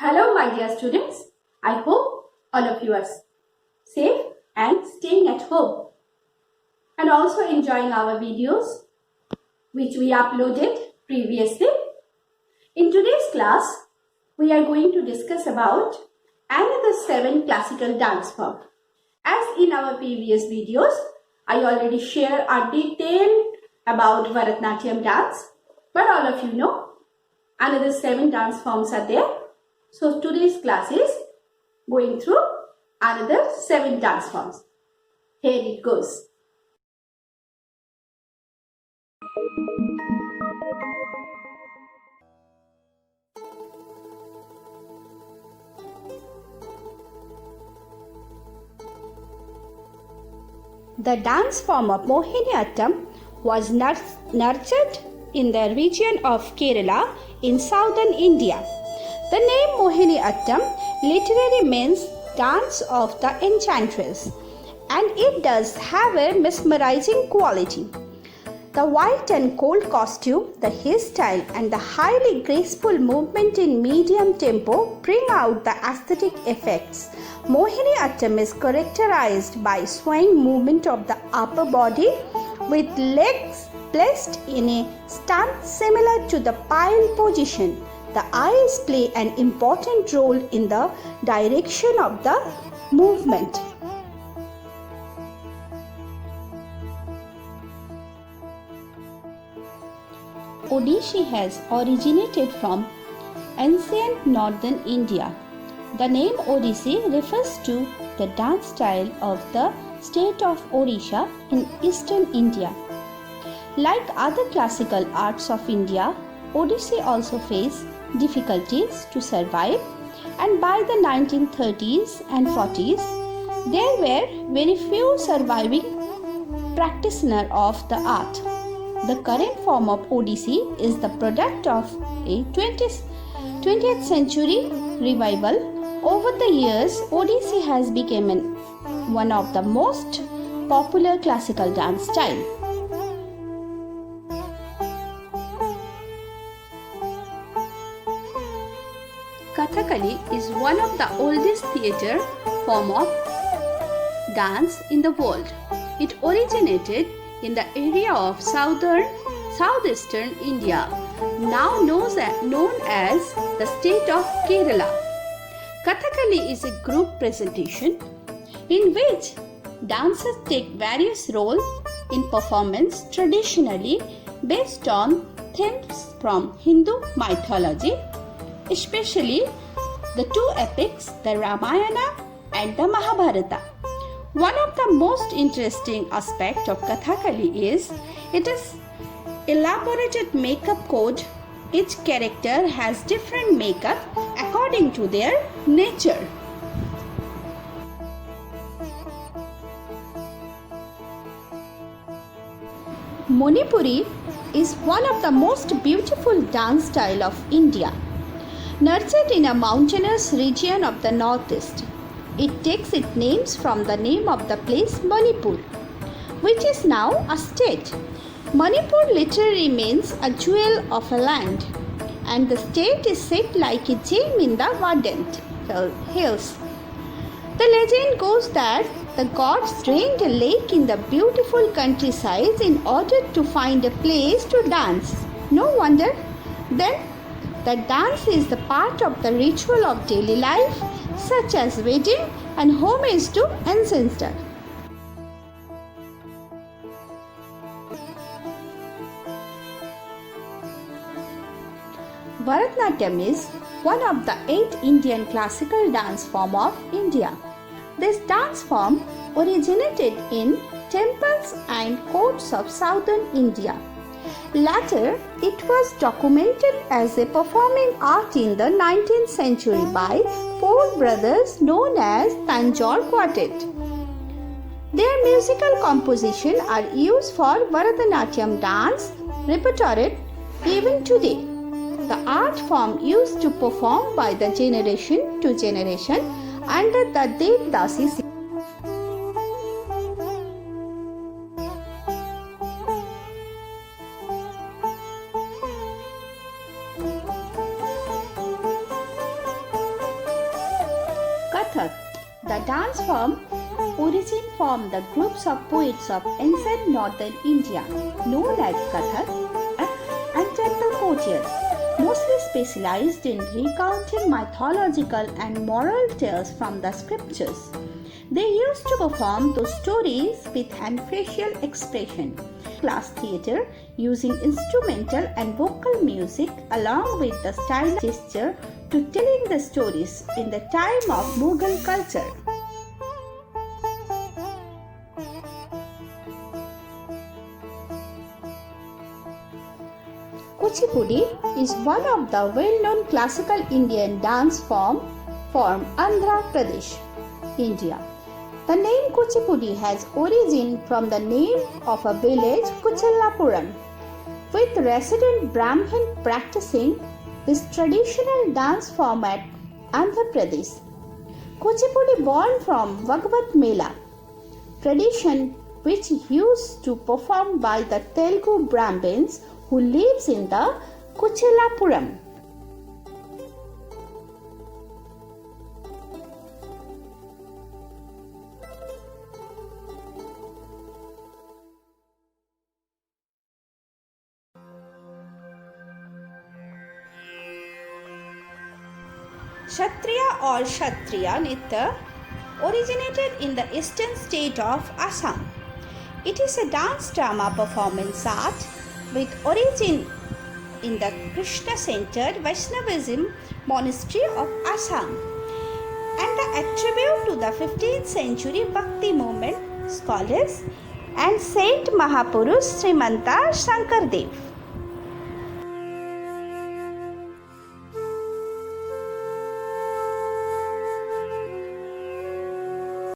Hello, my dear students. I hope all of you are safe and staying at home and also enjoying our videos which we uploaded previously. In today's class, we are going to discuss about another 7 classical dance forms. As in our previous videos, I already shared a detail about Bharatanatyam dance, but all of you know another 7 dance forms are there. So today's class is going through another 7 dance forms. Here it goes. The dance form of Mohiniyattam was nurtured in the region of Kerala in southern India. The name Mohiniyattam literally means dance of the enchantress, and it does have a mesmerizing quality. The white and gold costume, the hairstyle, and the highly graceful movement in medium tempo bring out the aesthetic effects. Mohiniyattam is characterized by swaying movement of the upper body with legs placed in a stance similar to the pile position. The eyes play an important role in the direction of the movement. Odissi has originated from ancient northern India. The name Odissi refers to the dance style of the state of Odisha in eastern India. Like other classical arts of India, Odissi also faced difficulties to survive, and by the 1930s and 40s, there were very few surviving practitioners of the art. The current form of Odissi is the product of a 20th century revival. Over the years, Odissi has become one of the most popular classical dance styles. Kathakali is one of the oldest theatre form of dance in the world. It originated in the area of southeastern India, now known as the state of Kerala. Kathakali is a group presentation in which dancers take various roles in performance, traditionally based on themes from Hindu mythology, especially the two epics, the Ramayana and the Mahabharata. One of the most interesting aspects of Kathakali is its elaborated makeup code. Each character has different makeup according to their nature. Manipuri is one of the most beautiful dance style of India. Nurtured in a mountainous region of the northeast, it takes its names from the name of the place Manipur, which is now a state. Manipur literally means a jewel of a land, and the state is set like a gem in the verdant hills. The legend goes that the gods drained a lake in the beautiful countryside in order to find a place to dance. No wonder then the dance is the part of the ritual of daily life, such as wedding and homage to ancestors. Bharatanatyam is one of the 8 Indian classical dance forms of India. This dance form originated in temples and courts of southern India. Later, it was documented as a performing art in the 19th century by 4 brothers known as Tanjore Quartet. Their musical compositions are used for Bharatanatyam dance repertoire even today. The art form used to perform by the generation to generation under the Devdasi system. dance form origin from the groups of poets of ancient northern India known as Kathak and temple courtiers, mostly specialized in recounting mythological and moral tales from the scriptures. They used to perform those stories with an facial expression, class theatre, using instrumental and vocal music along with the style gesture to telling the stories in the time of Mughal culture. Kuchipudi is one of the well-known classical Indian dance form from Andhra Pradesh, India. The name Kuchipudi has origin from the name of a village Kuchillapuram, with resident Brahmin practicing this traditional dance form at Andhra Pradesh. Kuchipudi born from Bhagavad Mela, tradition which used to perform by the Telugu Brahmins who lives in the Kuchillapuram. Kshatriya or Kshatriya Nritya originated in the eastern state of Assam. It is a dance drama performance art with origin in the Krishna-centered Vaishnavism monastery of Assam and the attribute to the 15th century Bhakti movement scholars and Saint Mahapurush Srimanta Shankardev.